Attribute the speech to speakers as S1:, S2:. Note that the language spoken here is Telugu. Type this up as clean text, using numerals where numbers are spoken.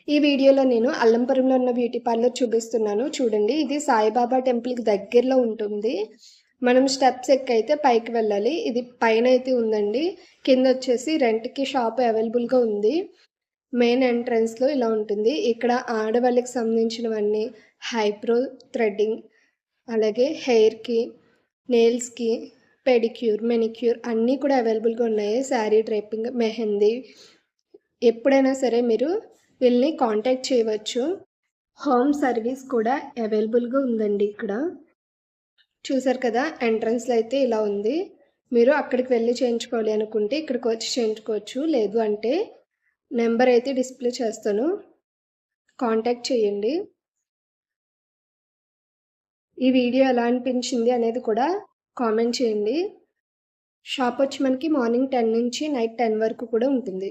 S1: ఈ వీడియోలో నేను అల్లంపురంలో ఉన్న బ్యూటీ పార్లర్ చూపిస్తున్నాను. చూడండి, ఇది సాయిబాబా టెంపుల్‌కి దగ్గరలో ఉంటుంది. మనం స్టెప్స్ ఎక్కైతే పైకి వెళ్ళాలి. ఇది పైనైతే ఉందండి. కిందొచ్చేసి రెంట్‌కి షాప్ అవైలబుల్‌గా ఉంది. మెయిన్ ఎంట్రన్స్‌లో ఇలా ఉంటుంది. ఇక్కడ ఆడవాళ్ళకి సంబంధించినవన్నీ హైబ్రో థ్రెడ్డింగ్, అలాగే హెయిర్‌కి, నెయిల్స్‌కి, పెడిక్యూర్, మెనిక్యూర్ అన్నీ కూడా అవైలబుల్‌గా ఉన్నాయి. శారీ డ్రేపింగ్, మెహందీ ఎప్పుడైనా సరే మీరు వీళ్ళని కాంటాక్ట్ చేయవచ్చు. హోమ్ సర్వీస్ కూడా అవైలబుల్‌గా ఉందండి ఇక్కడ. చూసారు కదా, ఎంట్రన్స్‌లో అయితే ఇలా ఉంది. మీరు అక్కడికి వెళ్ళి చేయించుకోవాలి అనుకుంటే ఇక్కడికి వచ్చి చేయించుకోవచ్చు. లేదు అంటే నెంబర్ అయితే డిస్ప్లే చేస్తాను, కాంటాక్ట్ చేయండి. ఈ వీడియో ఎలా అనిపించింది అనేది కూడా కామెంట్ చేయండి. షాప్ వచ్చి మనకి మార్నింగ్ 10 నుంచి నైట్ 10 వరకు కూడా ఉంటుంది.